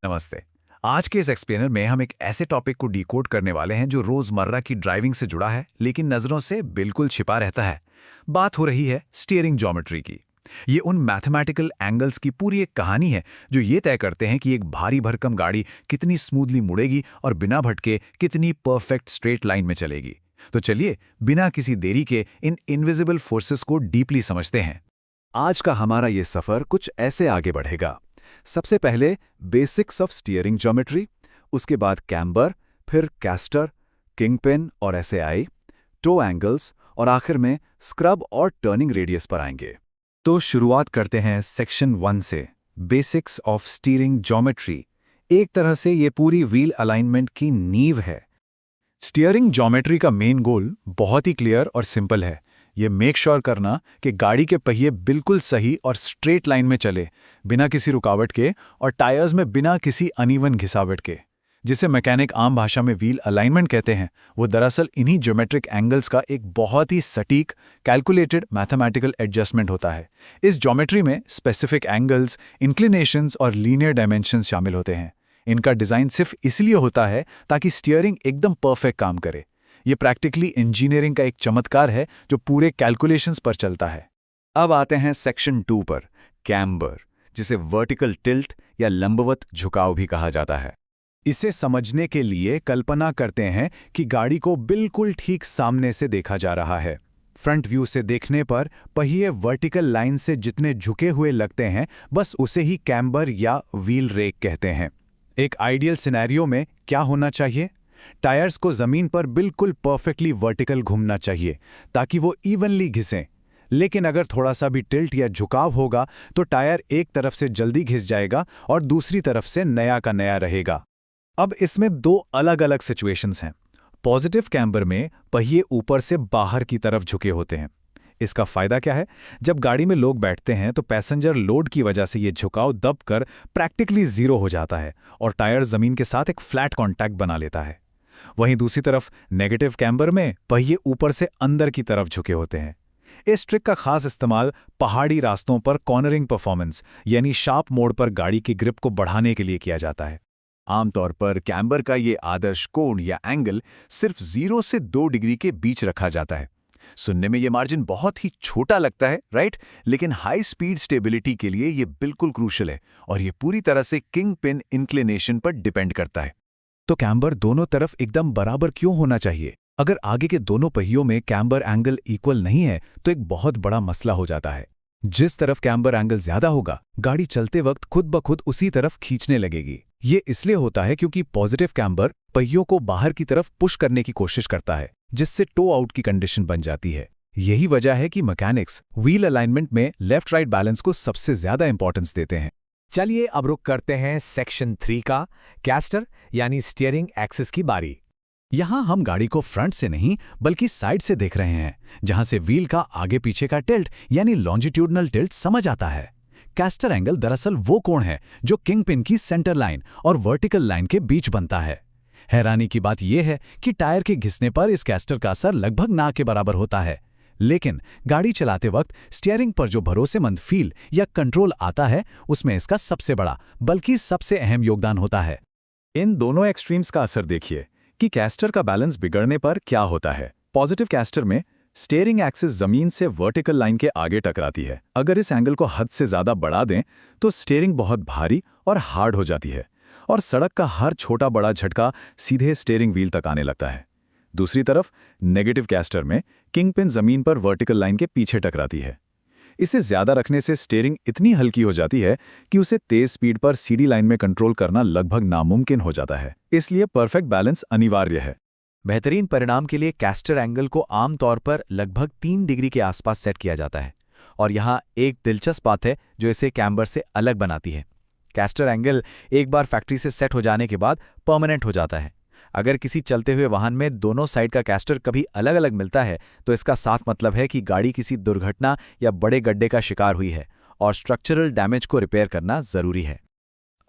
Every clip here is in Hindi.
नमस्ते। आज के इस एक्सप्लेनर में हम एक ऐसे टॉपिक को डिकोड करने वाले हैं जो रोजमर्रा की ड्राइविंग से जुड़ा है लेकिन नजरों से बिल्कुल छिपा रहता है। बात हो रही है स्टीयरिंग ज्योमेट्री की। ये उन मैथमेटिकल एंगल्स की पूरी एक कहानी है जो ये तय करते हैं कि एक भारी भरकम गाड़ी कितनी स्मूथली मुड़ेगी और बिना भटके कितनी परफेक्ट स्ट्रेट लाइन में चलेगी। तो चलिए बिना किसी देरी के इन इनविजिबल फोर्सेस को डीपली समझते हैं। आज का हमारा ये सफर कुछ ऐसे आगे बढ़ेगा। सबसे पहले बेसिक्स ऑफ स्टीयरिंग ज्योमेट्री, उसके बाद कैम्बर, फिर कैस्टर, किंगपिन और एसएआई, टो एंगल्स और आखिर में स्क्रब और टर्निंग रेडियस पर आएंगे। तो शुरुआत करते हैं सेक्शन 1 से, बेसिक्स ऑफ स्टीयरिंग ज्योमेट्री। एक तरह से ये पूरी व्हील अलाइनमेंट की नींव है। स्टीयरिंग ज्योमेट्री का मेन गोल बहुत ही क्लियर और सिंपल है। ये मेक श्योर करना कि गाड़ी के पहिए बिल्कुल सही और स्ट्रेट लाइन में चले, बिना किसी रुकावट के, और टायर्स में बिना किसी अनइवन घिसावट के। जिसे मैकेनिक आम भाषा में व्हील अलाइनमेंट कहते हैं, वो दरअसल इन्हीं ज्योमेट्रिक एंगल्स का एक बहुत ही सटीक कैलकुलेटेड मैथमेटिकल एडजस्टमेंट होता है। इस ज्योमेट्री में स्पेसिफिक एंगल्स, इंक्लिनेशंस और लीनियर डायमेंशंस शामिल होते हैं। इनका डिज़ाइन सिर्फ इसलिए होता है ताकि स्टीयरिंग एकदम परफेक्ट काम करे। ये प्रैक्टिकली इंजीनियरिंग का एक चमत्कार है जो पूरे कैलकुलेशंस पर चलता है। अब आते हैं सेक्शन 2 पर, कैम्बर, जिसे वर्टिकल टिल्ट या लंबवत झुकाव भी कहा जाता है। इसे समझने के लिए कल्पना करते हैं कि गाड़ी को बिल्कुल ठीक सामने से देखा जा रहा है। फ्रंट व्यू से देखने पर पहिए वर्टिकल लाइन से जितने झुके हुए लगते हैं, बस उसे ही कैम्बर या व्हील रेक कहते हैं। एक आइडियल सिनेरियो में क्या होना चाहिए? टायर्स को जमीन पर बिल्कुल परफेक्टली वर्टिकल घूमना चाहिए ताकि वो इवनली घिसें। लेकिन अगर थोड़ा सा भी टिल्ट या झुकाव होगा तो टायर एक तरफ से जल्दी घिस जाएगा और दूसरी तरफ से नया का नया रहेगा। अब इसमें दो अलग अलग सिचुएशंस हैं। पॉजिटिव कैम्बर में पहिए ऊपर से बाहर की तरफ झुके होते हैं। इसका फायदा क्या है? जब गाड़ी में लोग बैठते हैं तो पैसेंजर लोड की वजह से ये झुकाव दबकर प्रैक्टिकली जीरो हो जाता है और टायर जमीन के साथ एक फ्लैट कॉन्टैक्ट बना लेता है। वहीं दूसरी तरफ नेगेटिव कैम्बर में पहिए ऊपर से अंदर की तरफ झुके होते हैं। इस ट्रिक का खास इस्तेमाल पहाड़ी रास्तों पर कॉर्नरिंग परफॉर्मेंस यानी शार्प मोड़ पर गाड़ी की ग्रिप को बढ़ाने के लिए किया जाता है। आमतौर पर कैम्बर का ये आदर्श कोण या एंगल सिर्फ 0 से 2 डिग्री के बीच रखा जाता है। सुनने में ये मार्जिन बहुत ही छोटा लगता है, राइट? लेकिन हाई स्पीड स्टेबिलिटी के लिए ये बिल्कुल क्रूशियल है और ये पूरी तरह से किंग पिन इंक्लिनेशन पर डिपेंड करता है। तो कैम्बर दोनों तरफ एकदम बराबर क्यों होना चाहिए? अगर आगे के दोनों पहियों में कैम्बर एंगल इक्वल नहीं है तो एक बहुत बड़ा मसला हो जाता है। जिस तरफ कैम्बर एंगल ज्यादा होगा, गाड़ी चलते वक्त खुद ब खुद उसी तरफ खींचने लगेगी। ये इसलिए होता है क्योंकि पॉजिटिव कैम्बर पहियों को बाहर की तरफ पुश करने की कोशिश करता है, जिससे टो आउट की कंडीशन बन जाती है। यही वजह है कि मैकेनिक्स व्हील अलाइनमेंट में लेफ्ट राइट बैलेंस को सबसे ज्यादा इंपॉर्टेंस देते हैं। चलिए अब रुक करते हैं सेक्शन 3 का, कैस्टर यानी स्टीयरिंग एक्सिस की बारी। यहाँ हम गाड़ी को फ्रंट से नहीं बल्कि साइड से देख रहे हैं, जहां से व्हील का आगे पीछे का टिल्ट यानी लॉन्जिट्यूडनल टिल्ट समझ आता है। कैस्टर एंगल दरअसल वो कोण है जो किंग पिन की सेंटर लाइन और वर्टिकल लाइन के बीच बनता है। हैरानी की बात यह है कि टायर के घिसने पर इस कैस्टर का असर लगभग ना के बराबर होता है, लेकिन गाड़ी चलाते वक्त स्टीयरिंग पर जो भरोसेमंद फील या कंट्रोल आता है, उसमें इसका सबसे बड़ा बल्कि सबसे अहम योगदान होता है। इन दोनों एक्सट्रीम्स का असर देखिए कि कैस्टर का बैलेंस बिगड़ने पर क्या होता है। पॉजिटिव कैस्टर में स्टीयरिंग एक्सिस जमीन से वर्टिकल लाइन के आगे टकराती है। अगर इस एंगल को हद से ज्यादा बढ़ा दें तो स्टीयरिंग बहुत भारी और हार्ड हो जाती है और सड़क का हर छोटा बड़ा झटका सीधे स्टीयरिंग व्हील तक आने लगता है। दूसरी तरफ नेगेटिव कैस्टर में किंग पिन जमीन पर वर्टिकल लाइन के पीछे टकराती है। इसे ज्यादा रखने से स्टीयरिंग इतनी हल्की हो जाती है कि उसे तेज स्पीड पर सीधी लाइन में कंट्रोल करना लगभग नामुमकिन हो जाता है। इसलिए परफेक्ट बैलेंस अनिवार्य है। बेहतरीन परिणाम के लिए कैस्टर एंगल को आमतौर पर लगभग 3 डिग्री के आसपास सेट किया जाता है। और यहाँ एक दिलचस्प बात है जो इसे कैम्बर से अलग बनाती है। कैस्टर एंगल एक बार फैक्ट्री से सेट हो जाने के बाद परमानेंट हो जाता है। अगर किसी चलते हुए वाहन में दोनों साइड का कैस्टर कभी अलग अलग मिलता है तो इसका साफ मतलब है कि गाड़ी किसी दुर्घटना या बड़े गड्ढे का शिकार हुई है और स्ट्रक्चरल डैमेज को रिपेयर करना जरूरी है।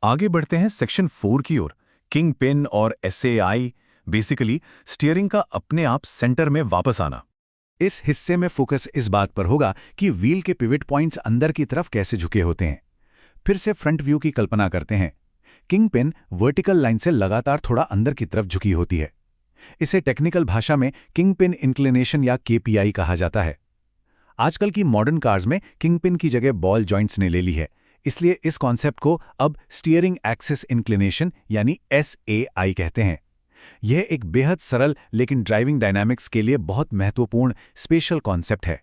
आगे बढ़ते हैं सेक्शन 4 की ओर। किंग पिन और एसएआई, बेसिकली स्टीयरिंग का अपने आप सेंटर में वापस आना। इस हिस्से में फोकस इस बात पर होगा कि व्हील के पिवट पॉइंट्स अंदर की तरफ कैसे झुके होते हैं। फिर से फ्रंट व्यू की कल्पना करते हैं। किंगपिन वर्टिकल लाइन से लगातार थोड़ा अंदर की तरफ झुकी होती है। इसे टेक्निकल भाषा में किंगपिन इंक्लिनेशन या KPI कहा जाता है। आजकल की मॉडर्न कार्स में किंगपिन की जगह बॉल जॉइंट्स ने ले ली है, इसलिए इस कॉन्सेप्ट को अब स्टीयरिंग एक्सिस इंक्लिनेशन यानी SAI कहते हैं। यह एक बेहद सरल लेकिन ड्राइविंग डायनामिक्स के लिए बहुत महत्वपूर्ण स्पेशल कॉन्सेप्ट है।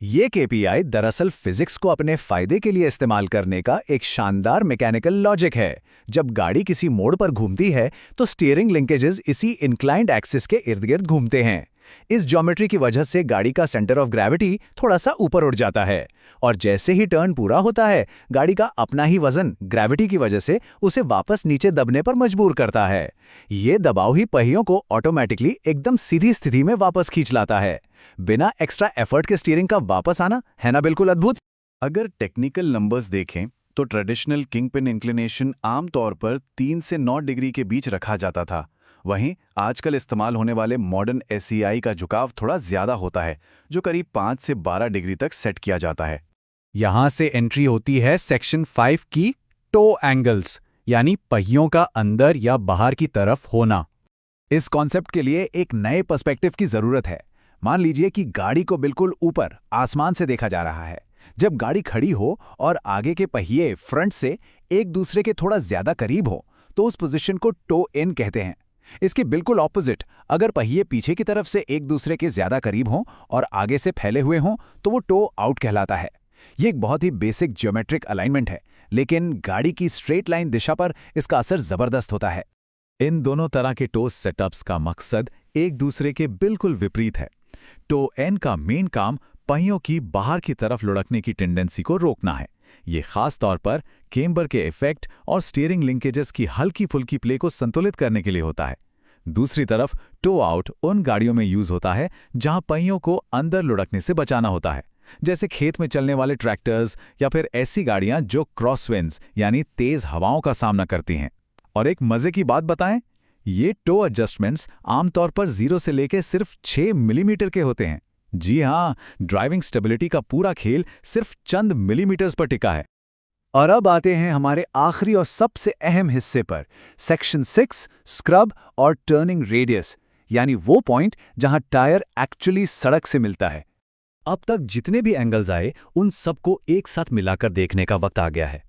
ये KPI दरअसल फिजिक्स को अपने फायदे के लिए इस्तेमाल करने का एक शानदार मैकेनिकल लॉजिक है। जब गाड़ी किसी मोड़ पर घूमती है तो स्टीयरिंग लिंकेजेस इसी इंक्लाइंड एक्सिस के इर्द गिर्द घूमते हैं। इस ज्योमेट्री की वजह से गाड़ी का सेंटर ऑफ ग्रेविटी थोड़ा सा ऊपर उठ जाता है और जैसे ही टर्न पूरा होता है गाड़ी का अपना ही वजन ग्रेविटी की वजह से उसे वापस नीचे दबने पर मजबूर करता है। ये दबाव ही पहियों को ऑटोमेटिकली एकदम सीधी स्थिति में वापस खींच लाता है। बिना एक्स्ट्रा एफर्ट के स्टीयरिंग का वापस आना है ना बिल्कुल अद्भुत। अगर टेक्निकल नंबर्स देखें तो ट्रेडिशनल किंगपिन इंक्लिनेशन आमतौर पर 3 से 9 डिग्री के बीच रखा जाता था। वहीं आजकल इस्तेमाल होने वाले मॉडर्न SAI का झुकाव थोड़ा ज्यादा होता है, जो करीब 5 से 12 डिग्री तक सेट किया जाता है। यहां से एंट्री होती है सेक्शन 5 की टो एंगल्स, यानी पहियों का अंदर या बाहर की तरफ होना। इस कॉन्सेप्ट के लिए एक नए पर्सपेक्टिव की जरूरत है। मान लीजिए कि गाड़ी को बिल्कुल ऊपर आसमान से देखा जा रहा है। जब गाड़ी खड़ी हो और आगे के पहिए फ्रंट से एक दूसरे के थोड़ा ज्यादा करीब हो तो उस पोजीशन को टो इन कहते हैं। इसके बिल्कुल ऑपोजिट, अगर पहिए पीछे की तरफ से एक दूसरे के ज्यादा करीब हों और आगे से फैले हुए हों तो वो टो आउट कहलाता है। ये एक बहुत ही बेसिक ज्योमेट्रिक अलाइनमेंट है, लेकिन गाड़ी की स्ट्रेट लाइन दिशा पर इसका असर जबरदस्त होता है। इन दोनों तरह के टो सेटअप्स का मकसद एक दूसरे के बिल्कुल विपरीत है। टो एन का मेन काम पहियों की बाहर की तरफ लुढ़कने की टेंडेंसी को रोकना है। ये खास तौर पर केम्बर के इफेक्ट और स्टीयरिंग लिंकेजेस की हल्की फुल्की प्ले को संतुलित करने के लिए होता है। दूसरी तरफ टो आउट उन गाड़ियों में यूज होता है जहां पहियों को अंदर लुढ़कने से बचाना होता है, जैसे खेत में चलने वाले ट्रैक्टर्स या फिर ऐसी गाड़ियां जो क्रॉसविंड्स यानी तेज हवाओं का सामना करती हैं। और एक मजे की बात बताएं, ये टो एडजस्टमेंट्स आमतौर पर 0 से लेकर सिर्फ 6 मिलीमीटर के होते हैं। जी हाँ, ड्राइविंग स्टेबिलिटी का पूरा खेल सिर्फ चंद मिलीमीटर्स पर टिका है। और अब आते हैं हमारे आखिरी और सबसे अहम हिस्से पर, सेक्शन 6 स्क्रब और टर्निंग रेडियस, यानी वो पॉइंट जहां टायर एक्चुअली सड़क से मिलता है। अब तक जितने भी एंगल्स आए उन सबको एक साथ मिलाकर देखने का वक्त आ गया है।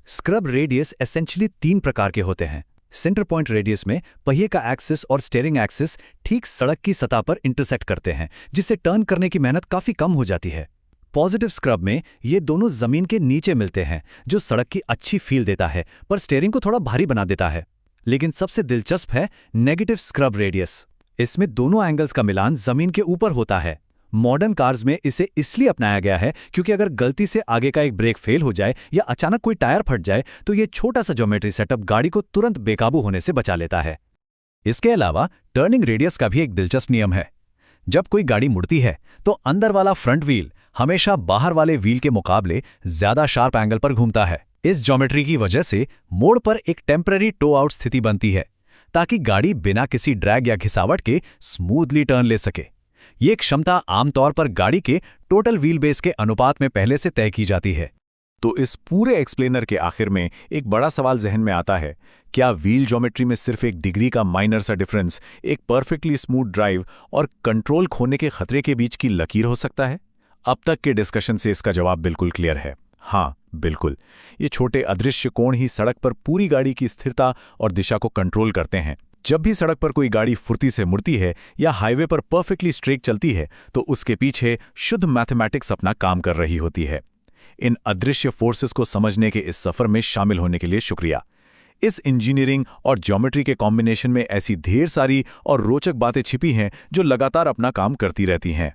स्क्रब रेडियस एसेंशियली 3 प्रकार के होते हैं। सेंटर पॉइंट रेडियस में पहिए का एक्सिस और स्टीयरिंग एक्सिस ठीक सड़क की सतह पर इंटरसेक्ट करते हैं, जिससे टर्न करने की मेहनत काफी कम हो जाती है। पॉजिटिव स्क्रब में ये दोनों जमीन के नीचे मिलते हैं, जो सड़क की अच्छी फील देता है पर स्टीयरिंग को थोड़ा भारी बना देता है। लेकिन सबसे दिलचस्प है नेगेटिव स्क्रब रेडियस। इसमें दोनों एंगल्स का मिलान जमीन के ऊपर होता है। मॉडर्न कार्स में इसे इसलिए अपनाया गया है क्योंकि अगर गलती से आगे का एक ब्रेक फेल हो जाए या अचानक कोई टायर फट जाए तो ये छोटा सा ज्योमेट्री सेटअप गाड़ी को तुरंत बेकाबू होने से बचा लेता है। इसके अलावा टर्निंग रेडियस का भी एक दिलचस्प नियम है। जब कोई गाड़ी मुड़ती है तो अंदर वाला फ्रंट व्हील हमेशा बाहर वाले व्हील के मुकाबले ज्यादा शार्प एंगल पर घूमता है। इस ज्योमेट्री की वजह से मोड़ पर एक टेम्पररी टो आउट स्थिति बनती है, ताकि गाड़ी बिना किसी ड्रैग या घिसावट के स्मूथली टर्न ले सके। ये क्षमता आमतौर पर गाड़ी के टोटल व्हील बेस के अनुपात में पहले से तय की जाती है। तो इस पूरे एक्सप्लेनर के आखिर में एक बड़ा सवाल जहन में आता है, क्या व्हील ज्योमेट्री में सिर्फ 1 डिग्री का माइनर सा डिफरेंस एक परफेक्टली स्मूथ ड्राइव और कंट्रोल खोने के खतरे के बीच की लकीर हो सकता है? अब तक के डिस्कशन से इसका जवाब बिल्कुल क्लियर है। हाँ, बिल्कुल। ये छोटे अदृश्य कोण ही सड़क पर पूरी गाड़ी की स्थिरता और दिशा को कंट्रोल करते हैं। जब भी सड़क पर कोई गाड़ी फुर्ती से मुड़ती है या हाईवे पर परफेक्टली स्ट्रेट चलती है तो उसके पीछे शुद्ध मैथमेटिक्स अपना काम कर रही होती है। इन अदृश्य फोर्सेस को समझने के इस सफर में शामिल होने के लिए शुक्रिया। इस इंजीनियरिंग और ज्योमेट्री के कॉम्बिनेशन में ऐसी ढेर सारी और रोचक बातें छिपी हैं जो लगातार अपना काम करती रहती हैं।